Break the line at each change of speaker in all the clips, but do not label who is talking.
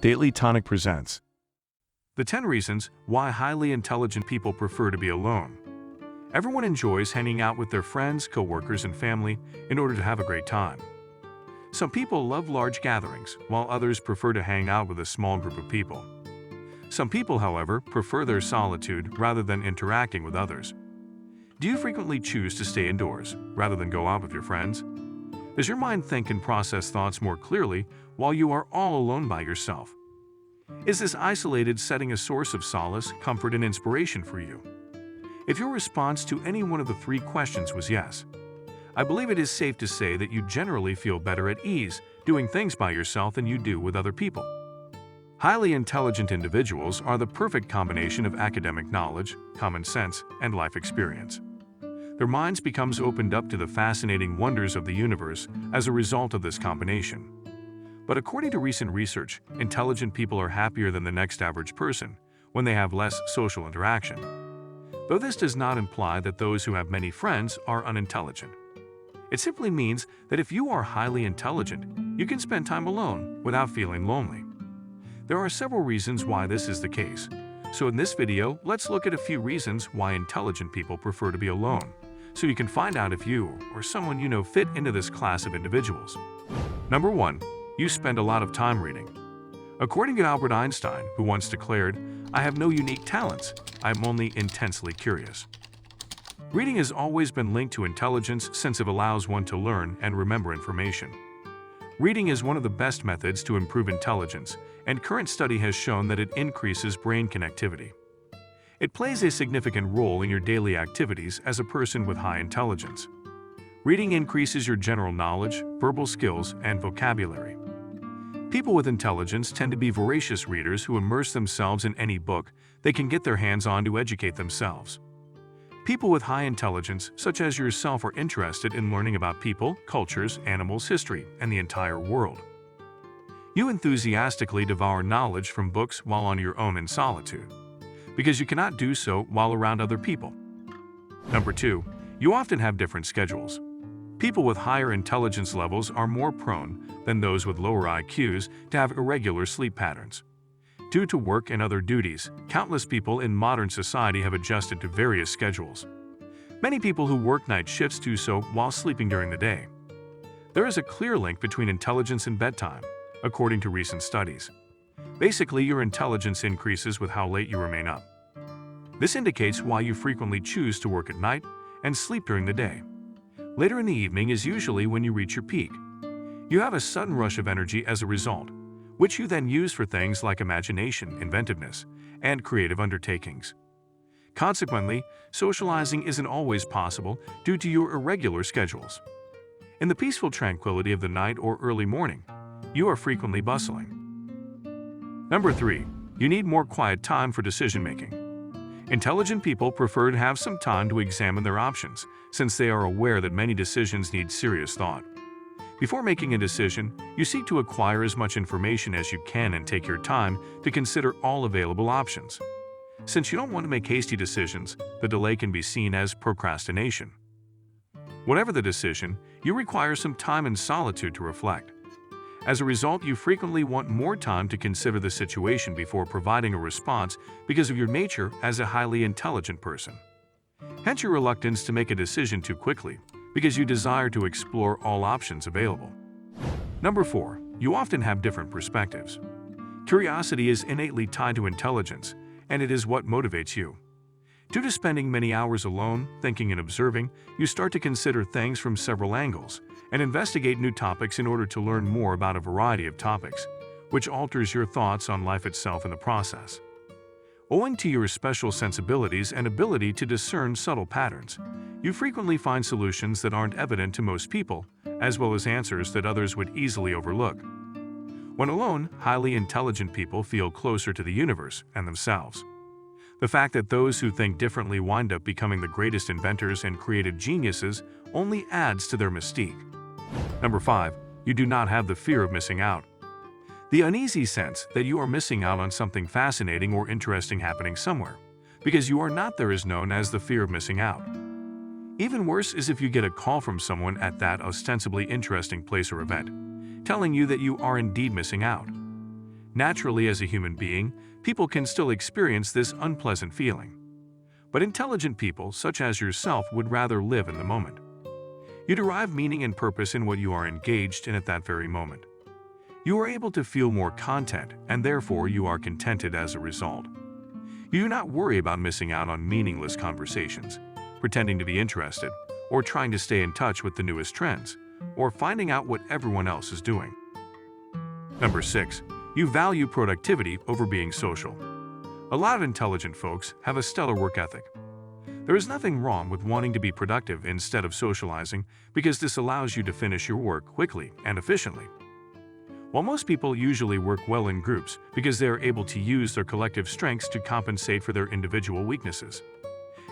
Daily Tonic presents
The 10 reasons why highly intelligent people prefer to be alone. Everyone enjoys hanging out with their friends, coworkers, and family in order to have a great time. Some people love large gatherings, while others prefer to hang out with a small group of people. Some people, however, prefer their solitude rather than interacting with others. Do you frequently choose to stay indoors rather than go out with your friends? Does your mind think and process thoughts more clearly while you are all alone by yourself? Is this isolated setting a source of solace, comfort, and inspiration for you? If your response to any one of the 3 questions was yes, I believe it is safe to say that you generally feel better at ease doing things by yourself than you do with other people. Highly intelligent individuals are the perfect combination of academic knowledge, common sense, and life experience. Their minds becomes opened up to the fascinating wonders of the universe as a result of this combination. But according to recent research, intelligent people are happier than the next average person when they have less social interaction. Though this does not imply that those who have many friends are unintelligent. It simply means that if you are highly intelligent, you can spend time alone without feeling lonely. There are several reasons why this is the case. So in this video, let's look at a few reasons why intelligent people prefer to be alone, so you can find out if you or someone you know fit into this class of individuals. Number 1. You spend a lot of time reading. According to Albert Einstein, who once declared, "I have no unique talents, I am only intensely curious." Reading has always been linked to intelligence since it allows one to learn and remember information. Reading is one of the best methods to improve intelligence, and current study has shown that it increases brain connectivity. It plays a significant role in your daily activities as a person with high intelligence. Reading increases your general knowledge, verbal skills, and vocabulary. People with intelligence tend to be voracious readers who immerse themselves in any book they can get their hands on to educate themselves. People with high intelligence, such as yourself, are interested in learning about people, cultures, animals, history, and the entire world. You enthusiastically devour knowledge from books while on your own in solitude, because you cannot do so while around other people. Number 2. You often have different schedules. People with higher intelligence levels are more prone than those with lower IQs to have irregular sleep patterns. Due to work and other duties, countless people in modern society have adjusted to various schedules. Many people who work night shifts do so while sleeping during the day. There is a clear link between intelligence and bedtime, according to recent studies. Basically, your intelligence increases with how late you remain up. This indicates why you frequently choose to work at night and sleep during the day. Later in the evening is usually when you reach your peak. You have a sudden rush of energy as a result, which you then use for things like imagination, inventiveness, and creative undertakings. Consequently, socializing isn't always possible due to your irregular schedules. In the peaceful tranquility of the night or early morning, you are frequently bustling. Number 3. You need more quiet time for decision-making. Intelligent people prefer to have some time to examine their options, since they are aware that many decisions need serious thought. Before making a decision, you seek to acquire as much information as you can and take your time to consider all available options. Since you don't want to make hasty decisions, the delay can be seen as procrastination. Whatever the decision, you require some time in solitude to reflect. As a result, you frequently want more time to consider the situation before providing a response because of your nature as a highly intelligent person. Hence your reluctance to make a decision too quickly, because you desire to explore all options available. Number 4. You often have different perspectives. Curiosity is innately tied to intelligence, and it is what motivates you. Due to spending many hours alone, thinking and observing, you start to consider things from several angles and investigate new topics in order to learn more about a variety of topics, which alters your thoughts on life itself in the process. Owing to your special sensibilities and ability to discern subtle patterns, you frequently find solutions that aren't evident to most people, as well as answers that others would easily overlook. When alone, highly intelligent people feel closer to the universe and themselves. The fact that those who think differently wind up becoming the greatest inventors and creative geniuses only adds to their mystique. Number 5. You do not have the fear of missing out. The uneasy sense that you are missing out on something fascinating or interesting happening somewhere, because you are not there, is known as the fear of missing out. Even worse is if you get a call from someone at that ostensibly interesting place or event, telling you that you are indeed missing out. Naturally, as a human being, people can still experience this unpleasant feeling. But intelligent people, such as yourself, would rather live in the moment. You derive meaning and purpose in what you are engaged in at that very moment. You are able to feel more content, and therefore you are contented as a result. You do not worry about missing out on meaningless conversations, pretending to be interested, or trying to stay in touch with the newest trends, or finding out what everyone else is doing. Number 6. You value productivity over being social. A lot of intelligent folks have a stellar work ethic. There is nothing wrong with wanting to be productive instead of socializing, because this allows you to finish your work quickly and efficiently. While most people usually work well in groups because they are able to use their collective strengths to compensate for their individual weaknesses,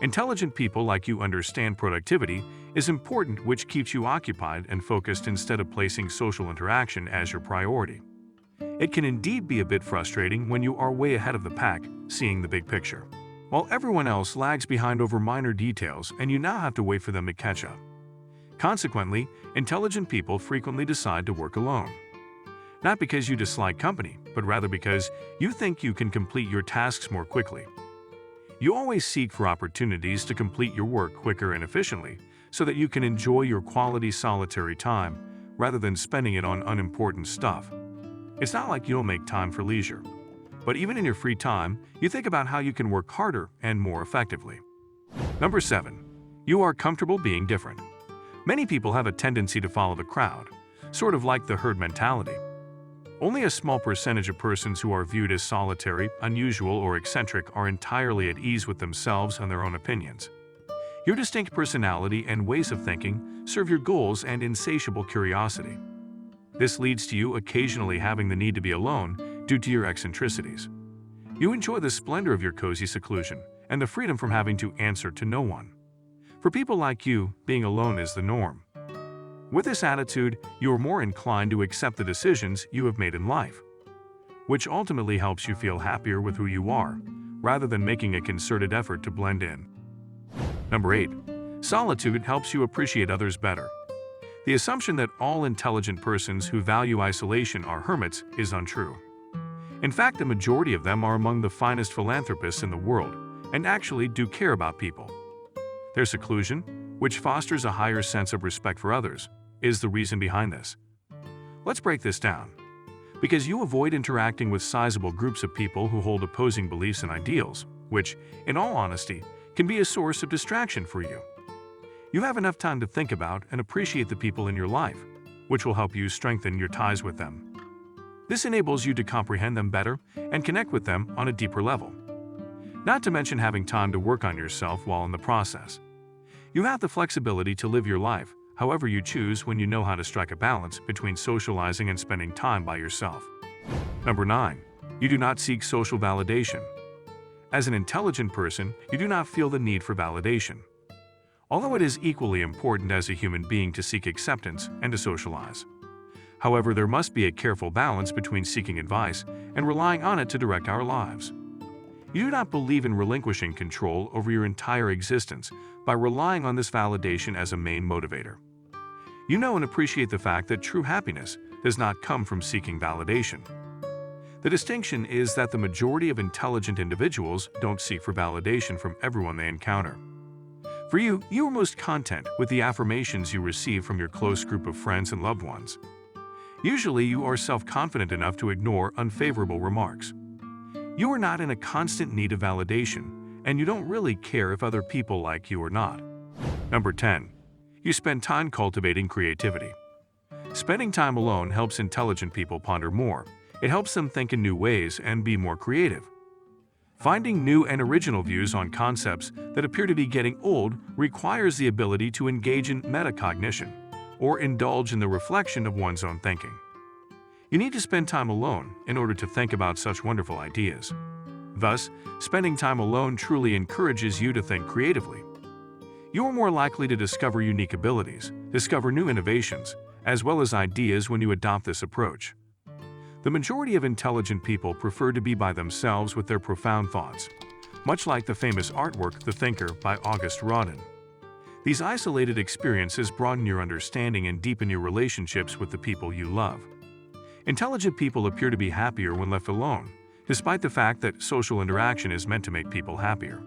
intelligent people like you understand productivity is important, which keeps you occupied and focused instead of placing social interaction as your priority. It can indeed be a bit frustrating when you are way ahead of the pack, seeing the big picture, while everyone else lags behind over minor details and you now have to wait for them to catch up. Consequently, intelligent people frequently decide to work alone. Not because you dislike company, but rather because you think you can complete your tasks more quickly. You always seek for opportunities to complete your work quicker and efficiently so that you can enjoy your quality solitary time rather than spending it on unimportant stuff. It's not like you don't make time for leisure, but even in your free time, you think about how you can work harder and more effectively. Number 7. You are comfortable being different. Many people have a tendency to follow the crowd, sort of like the herd mentality. Only a small percentage of persons who are viewed as solitary, unusual, or eccentric are entirely at ease with themselves and their own opinions. Your distinct personality and ways of thinking serve your goals and insatiable curiosity. This leads to you occasionally having the need to be alone due to your eccentricities. You enjoy the splendor of your cozy seclusion and the freedom from having to answer to no one. For people like you, being alone is the norm. With this attitude, you are more inclined to accept the decisions you have made in life, which ultimately helps you feel happier with who you are, rather than making a concerted effort to blend in. Number 8. Solitude helps you appreciate others better. The assumption that all intelligent persons who value isolation are hermits is untrue. In fact, the majority of them are among the finest philanthropists in the world and actually do care about people. Their seclusion, which fosters a higher sense of respect for others, is the reason behind this. Let's break this down. Because you avoid interacting with sizable groups of people who hold opposing beliefs and ideals, which, in all honesty, can be a source of distraction for you. You have enough time to think about and appreciate the people in your life, which will help you strengthen your ties with them. This enables you to comprehend them better and connect with them on a deeper level. Not to mention having time to work on yourself while in the process. You have the flexibility to live your life however you choose when you know how to strike a balance between socializing and spending time by yourself. Number 9. You do not seek social validation. As an intelligent person, you do not feel the need for validation. Although it is equally important as a human being to seek acceptance and to socialize. However, there must be a careful balance between seeking advice and relying on it to direct our lives. You do not believe in relinquishing control over your entire existence by relying on this validation as a main motivator. You know and appreciate the fact that true happiness does not come from seeking validation. The distinction is that the majority of intelligent individuals don't seek for validation from everyone they encounter. For you, you are most content with the affirmations you receive from your close group of friends and loved ones. Usually, you are self-confident enough to ignore unfavorable remarks. You are not in a constant need of validation, and you don't really care if other people like you or not. Number 10. You spend time cultivating creativity. Spending time alone helps intelligent people ponder more. It helps them think in new ways and be more creative. Finding new and original views on concepts that appear to be getting old requires the ability to engage in metacognition, or indulge in the reflection of one's own thinking. You need to spend time alone in order to think about such wonderful ideas. Thus, spending time alone truly encourages you to think creatively. You are more likely to discover unique abilities, discover new innovations, as well as ideas when you adopt this approach. The majority of intelligent people prefer to be by themselves with their profound thoughts, much like the famous artwork The Thinker by Auguste Rodin. These isolated experiences broaden your understanding and deepen your relationships with the people you love. Intelligent people appear to be happier when left alone, despite the fact that social interaction is meant to make people happier.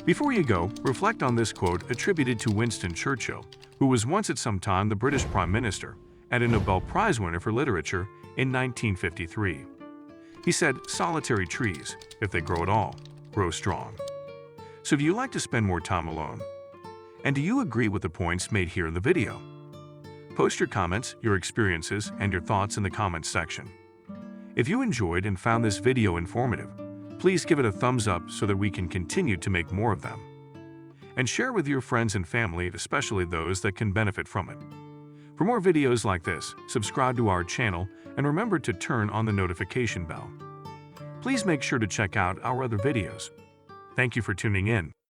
Before you go, reflect on this quote attributed to Winston Churchill, who was once at some time the British Prime Minister and a Nobel Prize winner for literature in 1953. He said, "Solitary trees, if they grow at all, grow strong." So do you like to spend more time alone? And do you agree with the points made here in the video? Post your comments, your experiences, and your thoughts in the comments section. If you enjoyed and found this video informative, please give it a thumbs up so that we can continue to make more of them. And share with your friends and family, especially those that can benefit from it. For more videos like this, subscribe to our channel and remember to turn on the notification bell. Please make sure to check out our other videos. Thank you for tuning in.